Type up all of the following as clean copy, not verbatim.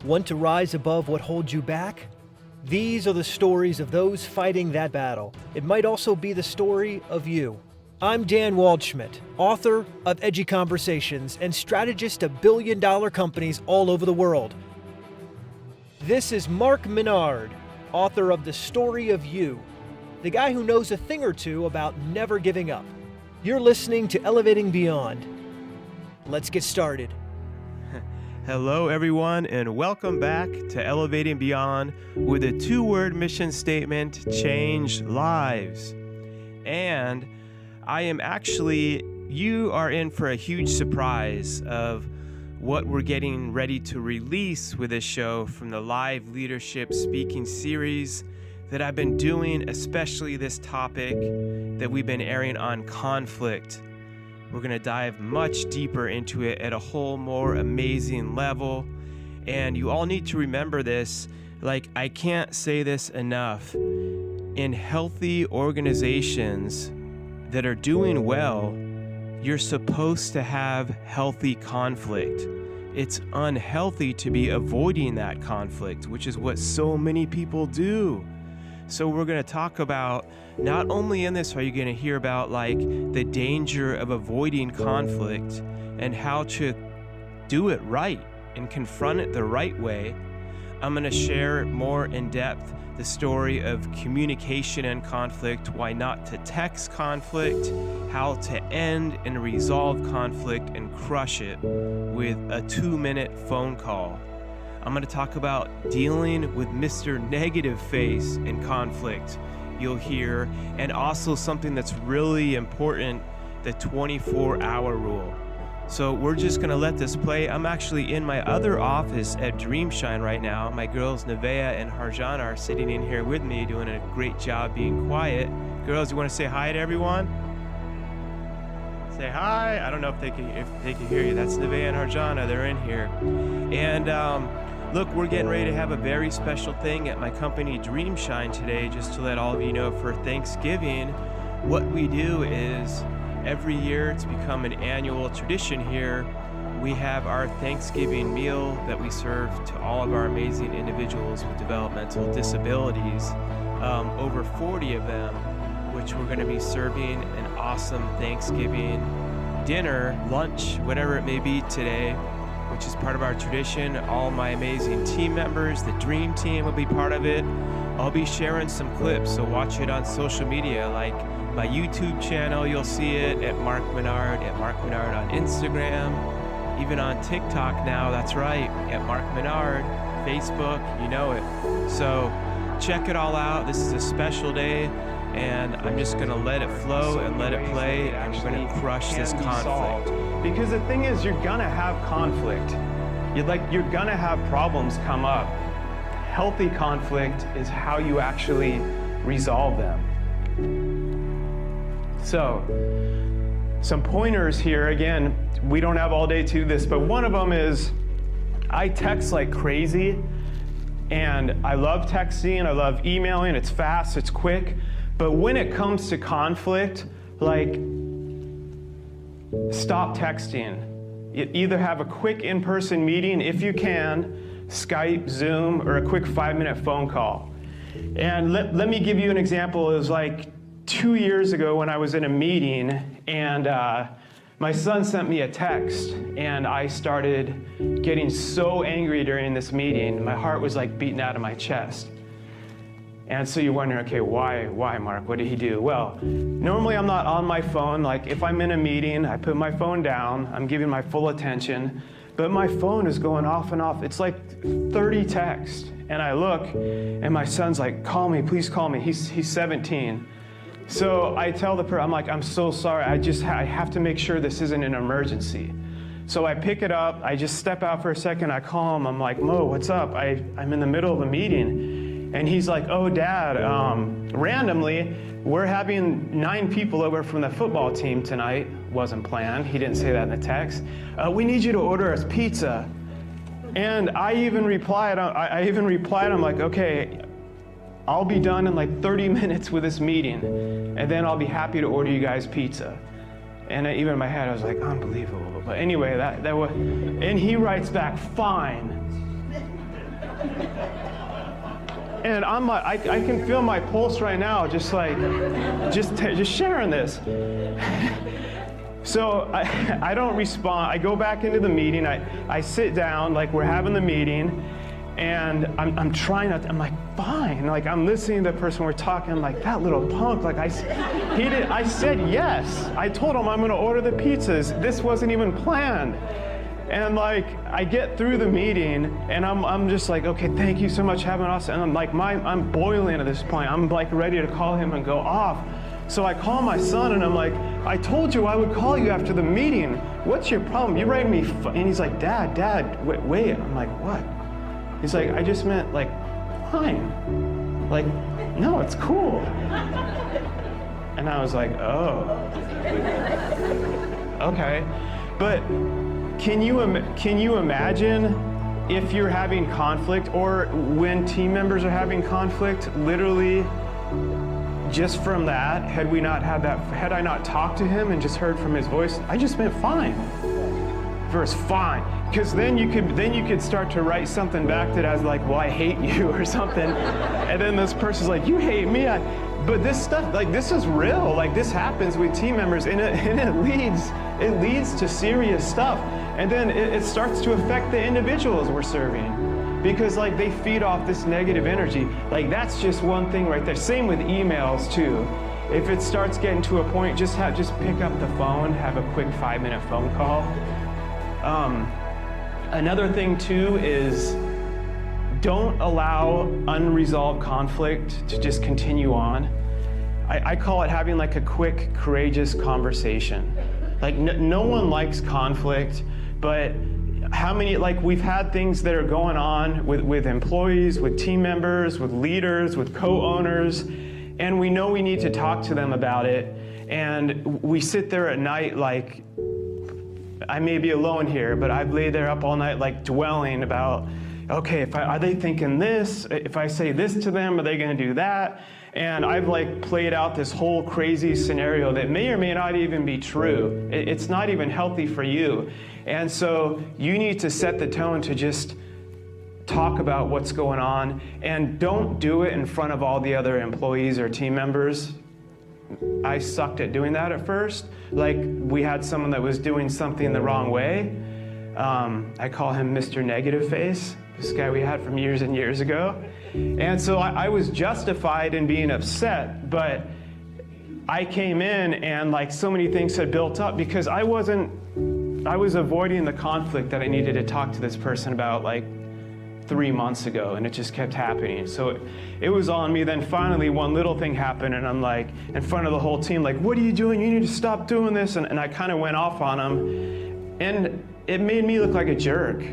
Want to rise above what holds you back? These are the stories of those fighting that battle. It might also be the story of you. I'm Dan Waldschmidt, author of Edgy Conversations and strategist of billion-dollar companies all over the world. This is Mark Minard, author of The Story of You, the guy who knows a thing or two about never giving up. You're listening to Elevating Beyond. Let's get started. Hello, everyone, and welcome back to Elevating Beyond with a two-word mission statement, change lives. And you are in for a huge surprise of what we're getting ready to release with this show from the live leadership speaking series that I've been doing, especially this topic that we've been airing on conflict. We're going to dive much deeper into it at a whole more amazing level. And you all need to remember this, I can't say this enough. In healthy organizations that are doing well, you're supposed to have healthy conflict. It's unhealthy to be avoiding that conflict, which is what so many people do. So we're going to talk about, not only in this are you going to hear about the danger of avoiding conflict and how to do it right and confront it the right way. I'm going to share more in depth the story of communication and conflict, why not to text conflict, how to end and resolve conflict and crush it with a 2-minute phone call. I'm going to talk about dealing with Mr. Negative Face in conflict, you'll hear, and also something that's really important, the 24-hour rule. So we're just going to let this play. I'm actually in my other office at Dreamshine right now. My girls, Nevaeh and Harjana, are sitting in here with me doing a great job being quiet. Girls, you want to say hi to everyone? Say hi. I don't know if they can hear you. That's Nevaeh and Harjana. They're in here. And look, we're getting ready to have a very special thing at my company Dreamshine today, just to let all of you know, for Thanksgiving, what we do is every year, it's become an annual tradition here, we have our Thanksgiving meal that we serve to all of our amazing individuals with developmental disabilities, over 40 of them, which we're going to be serving an awesome Thanksgiving dinner, lunch, whatever it may be today, which is part of our tradition. All my amazing team members, the Dream Team, will be part of it. I'll be sharing some clips, so watch it on social media, like my YouTube channel, you'll see it at Mark Minard on Instagram, even on TikTok now, that's right, at Mark Minard, Facebook, you know it. So check it all out. This is a special day, and I'm just going to let it flow and let it play, and we're going to crush this conflict. Because the thing is, you're going to have conflict. You're going to have problems come up. Healthy conflict is how you actually resolve them. So, some pointers here. Again, we don't have all day to do this, but one of them is I text like crazy, and I love texting, I love emailing, it's fast, it's quick, but when it comes to conflict, stop texting. Either have a quick in-person meeting, if you can, Skype, Zoom, or a quick 5-minute phone call. And let me give you an example. It was 2 years ago when I was in a meeting, and my son sent me a text, and I started getting so angry during this meeting. My heart was beating out of my chest. And so you're wondering, okay, why, Mark? What did he do? Well, normally I'm not on my phone. If I'm in a meeting, I put my phone down, I'm giving my full attention, but my phone is going off and off. It's 30 texts, and I look, and my son's call me, please call me. He's 17. So I tell the person, I'm so sorry, I have to make sure this isn't an emergency. So I pick it up, I just step out for a second, I call him, I'm like, Mo, what's up? I'm in the middle of a meeting. And he's like, oh, Dad, randomly, we're having 9 people over from the football team tonight. Wasn't planned, he didn't say that in the text. We need you to order us pizza. And I even replied, I'm like, okay, I'll be done in 30 minutes with this meeting, and then I'll be happy to order you guys pizza. And even in my head, I was like, unbelievable. But anyway, that was, and he writes back, fine. And I'm like, I can feel my pulse right now, just sharing this. So I don't respond. I go back into the meeting. I sit down, like we're having the meeting, and I'm trying not to, I'm like, fine. Like I'm listening to the person we're talking, I'm like, that little punk, like I said yes. I told him I'm gonna order the pizzas. This wasn't even planned. And like, I get through the meeting and I'm just like, okay, thank you so much, have an awesome, and I'm like, I'm boiling at this point. I'm like ready to call him and go off. So I call my son and I'm like, I told you I would call you after the meeting. What's your problem? You writing me, and he's like, Dad, wait. I'm like, what? He's like, I just meant like, fine. Like, no, it's cool. And I was like, oh, okay. But can you imagine if you're having conflict, or when team members are having conflict, literally just from that, had I not talked to him and just heard from his voice, I just meant fine. Verse fine. Because then you could start to write something back that has like, well, I hate you or something. And then this person's like, you hate me. But this stuff, like this is real. Like this happens with team members, and it leads to serious stuff. And then it starts to affect the individuals we're serving, because like they feed off this negative energy. Like that's just one thing right there. Same with emails too. If it starts getting to a point, just pick up the phone, have a quick 5-minute phone call. Another thing too is don't allow unresolved conflict to just continue on. I call it having like a quick, courageous conversation. Like no one likes conflict, but how many, like we've had things that are going on with employees, with team members, with leaders, with co-owners, and we know we need to talk to them about it. And we sit there at night like, I may be alone here, but I've laid there up all night like dwelling about, okay, are they thinking this? If I say this to them, are they gonna do that? And I've like played out this whole crazy scenario that may or may not even be true. It's not even healthy for you. And so you need to set the tone to just talk about what's going on, and don't do it in front of all the other employees or team members. I sucked at doing that at first. Like we had someone that was doing something the wrong way. I call him Mr. Negative Face, this guy we had from years and years ago. And so I was justified in being upset, but I came in and like so many things had built up because I was avoiding the conflict that I needed to talk to this person about like 3 months ago, and it just kept happening. So it was on me. Then finally one little thing happened and I'm like in front of the whole team, like, what are you doing? You need to stop doing this. And I kind of went off on him, and it made me look like a jerk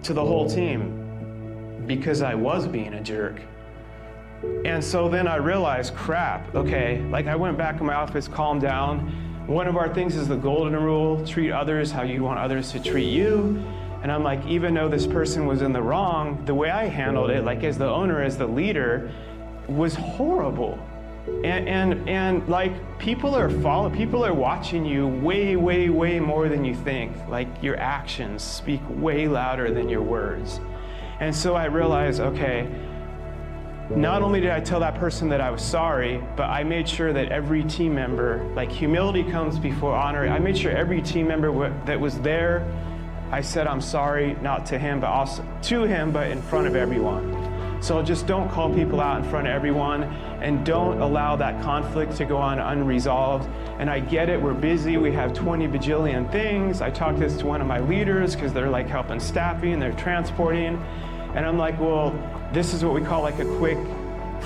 to the whole team because I was being a jerk. And so then I realized, crap, okay, like I went back in my office, calmed down. One of our things is the golden rule, treat others how you want others to treat you. And I'm like, even though this person was in the wrong, the way I handled it, like as the owner, as the leader, was horrible. And like people are watching you way, way, way more than you think. Like your actions speak way louder than your words. And so I realized, okay, not only did I tell that person that I was sorry, but I made sure that every team member, like humility comes before honor. I made sure every team member that was there, I said I'm sorry, not to him, but also to him, but in front of everyone. So just don't call people out in front of everyone, and don't allow that conflict to go on unresolved. And I get it, we're busy, we have 20 bajillion things. I talked this to one of my leaders because they're like helping staffing, they're transporting. And I'm like, well, this is what we call like a quick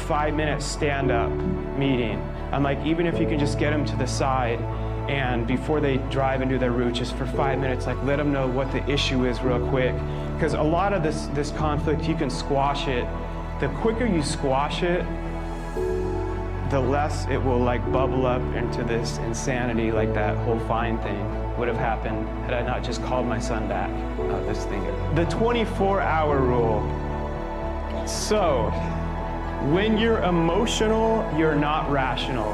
5-minute stand-up meeting. I'm like, even if you can just get them to the side, and before they drive and do their route, just for 5 minutes, like let them know what the issue is real quick. Because a lot of this conflict, you can squash it. The quicker you squash it, the less it will like bubble up into this insanity, like that whole fine thing would have happened had I not just called my son back. This thing. The 24-hour rule. So, when you're emotional, you're not rational.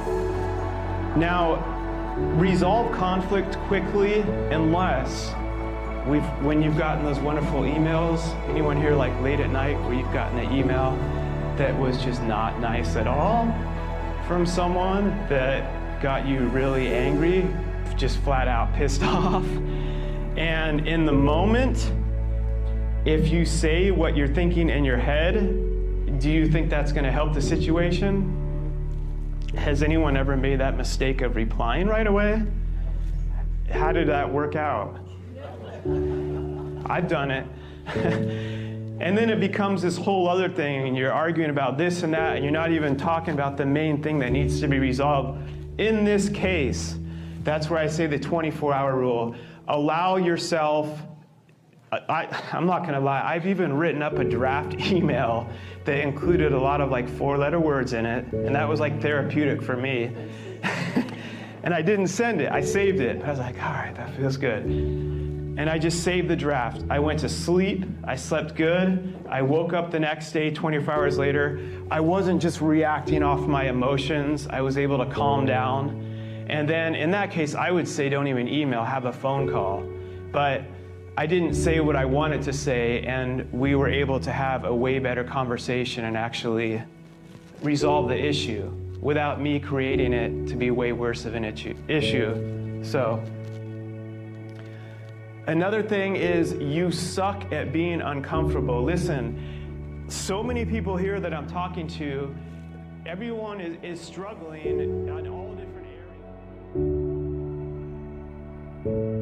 Now, resolve conflict quickly unless When you've gotten those wonderful emails, anyone here like late at night where you've gotten an email that was just not nice at all from someone that got you really angry, just flat out pissed off. And in the moment, if you say what you're thinking in your head, do you think that's going to help the situation? Has anyone ever made that mistake of replying right away? How did that work out? I've done it. And then it becomes this whole other thing, and you're arguing about this and that, and you're not even talking about the main thing that needs to be resolved. In this case, that's where I say the 24-hour rule. Allow yourself, I'm not gonna lie, I've even written up a draft email that included a lot of like 4-letter words in it, and that was like therapeutic for me. And I didn't send it, I saved it. I was like, all right, that feels good. And I just saved the draft. I went to sleep, I slept good, I woke up the next day, 24 hours later. I wasn't just reacting off my emotions, I was able to calm down. And then in that case, I would say don't even email, have a phone call. But I didn't say what I wanted to say, and we were able to have a way better conversation and actually resolve the issue without me creating it to be way worse of an issue. So, another thing is you suck at being uncomfortable. Listen, so many people here that I'm talking to, everyone is struggling in all different areas.